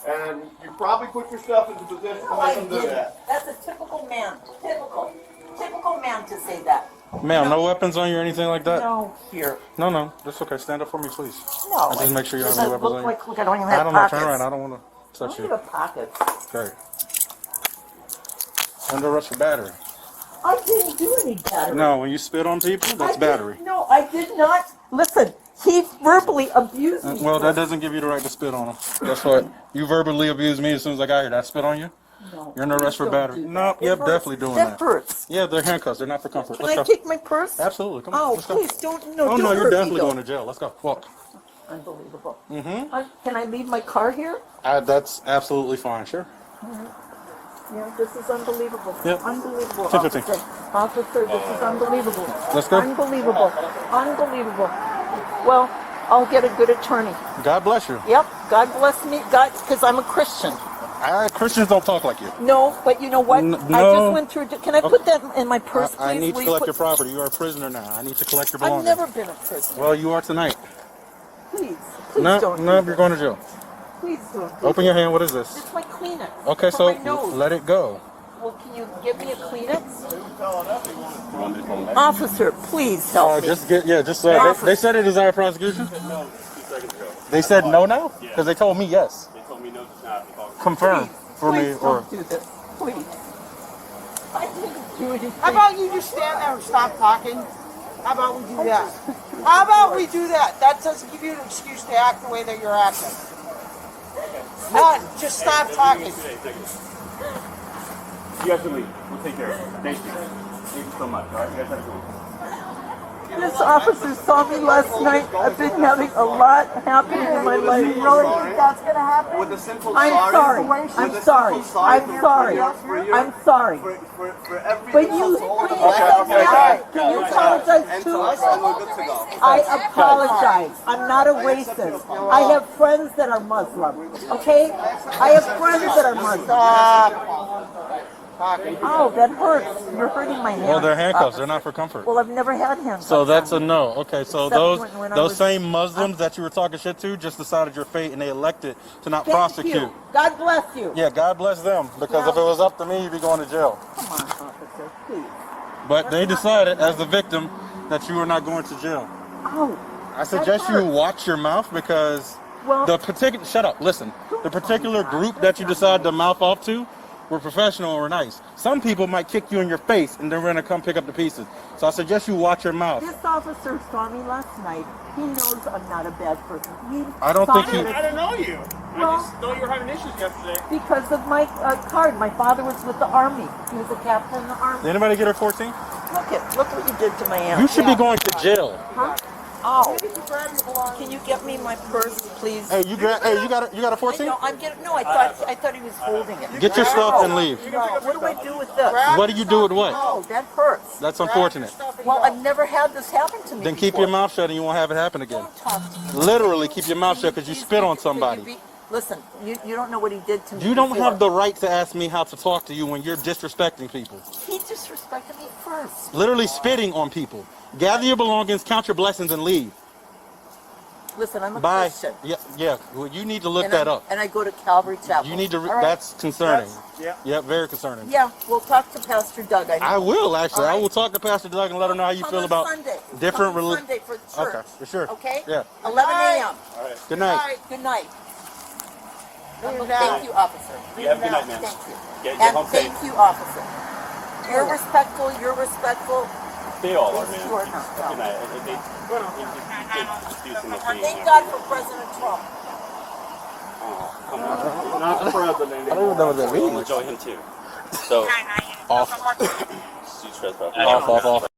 And you probably put yourself into position to make them do that. That's a typical man. Typical man to say that. Ma'am, no weapons on you or anything like that? No, here. No, that's okay. Stand up for me, please. No. Just make sure you have no weapons on you. Look, I don't even have I don't pockets. know. Turn around. I don't want to touch I you. don't have pockets. Okay. Under arrest for battery. I didn't do any battery. No, when you spit on people, that's battery. No, I did not. Listen, he verbally abused me. Well, that doesn't give you the right to spit on him. That's what you verbally abused me as soon as I got here. Did I spit on you? No. You're under arrest for battery. No, yep, definitely doing that. That hurts. Yeah, they're handcuffs. They're not for comfort. Can I take my purse? Absolutely. Come on. Oh, Let's go. please don't. No, Oh, don't no, you're hurt definitely me, though. going to jail. Let's go. Walk. Unbelievable. Mm-hmm. Can I leave my car here? That's absolutely fine. Sure. Yeah, this is unbelievable. Yep. Unbelievable. 10-15. Officer, this is unbelievable. Let's go. Unbelievable. Unbelievable. Well, I'll get a good attorney. God bless you. Yep. God bless me. God, because I'm a Christian. Christians don't talk like you. No, but you know what? No. I just went through. Can I put that in my purse, please? I need to Will you collect put- your property. You are a prisoner now. I need to collect your I've belongings. never been a prisoner. Well, you are tonight. Please No, don't. no, do you're that. going to jail. Please don't. Open your hand. What is this? It's my Kleenex. Okay, For so my nose. let it go. Well, can you give me a Kleenex? Officer, please help me. Just they said it is our prosecution. They said no now because they told me yes. They told me no just now. Confirm for me Please or don't do this. Please. I didn't do anything. How about you just stand there and stop talking? How about we do that? How about we do that? That doesn't give you an excuse to act the way that you're acting. None. Just stop talking. You guys can leave. We'll take care of it. Thank you. Thank you so much. All right, you guys have to go. This officer saw me last night. I've been having a lot happening in my life. You really think that's gonna happen? With a simple I'm sorry. I'm sorry. I'm sorry. I'm sorry. For every But you, can you apologize and to too? us, and we're good to go. I apologize. I'm not a racist. I have friends that are Muslim. Okay? I have friends that are Muslim. Oh, that hurts. You're hurting my hand. well, they're handcuffs. They're not for comfort. Well, I've never had handcuffs. So that's a on me. no. Okay, so Except when I those was- same Muslims that you were talking shit to just decided your fate and they elected to not Thank prosecute. you. God bless you. Yeah, God bless them because if it was up to me, you'd be going to jail. Come on, officer, please. But they decided as the victim that you were not going to jail. Oh. I suggest you watch your mouth because Well- the particular shut up, listen. The particular group that you decide to mouth off to were professional or nice. Some people might kick you in your face and they're gonna come pick up the pieces. So I suggest you watch your mouth. This officer saw me last night. He knows I'm not a bad person. I don't think he- I didn't know you. Well- I just know you were having issues yesterday. Because of my card. My father was with the Army. He was a captain in the Army. Did anybody get her 14? Look what you did to my aunt. You should be going to jail. Huh? Oh. Can you get me my purse, please? Hey, you got a 14? No, I'm getting. No, I thought he was holding it. Get your stuff and leave. No, what do I do with this? What do you do with what? Oh, that hurts. That's unfortunate. Well, I've never had this happen to me. Then keep before. your mouth shut and you won't have it happen again. Don't talk to me. Literally keep your mouth shut because you spit on somebody. Listen, you don't know what he did to me. You don't before. have the right to ask me how to talk to you when you're disrespecting people. He disrespected me first. Literally spitting on people. Gather your belongings, count your blessings, and leave. Listen, I'm a Bye. Christian. Yeah. Well, you need to look And that I'm- up. And I go to Calvary Chapel. You need to. All right? That's concerning. Yeah. Yeah, very concerning. Yeah, we'll talk to Pastor Doug. I know. I will actually. All right. I will talk to Pastor Doug and let him know how you Come feel on about Sunday. different Come on religions. Sunday for the church. Okay, for sure. Okay? Yeah. 11 a.m. Good night. Good night. Good Thank night. you, officer. You have a good night, man. Thank you. Get And home thank safe. you, officer. You're respectful. You're respectful. They all are, man. You are not. Good night. They just do some things. Thank God for President Trump. Come on. Not the president. I don't even know what that We'll means. enjoy him too. So, Off. huge stress, bro. Off.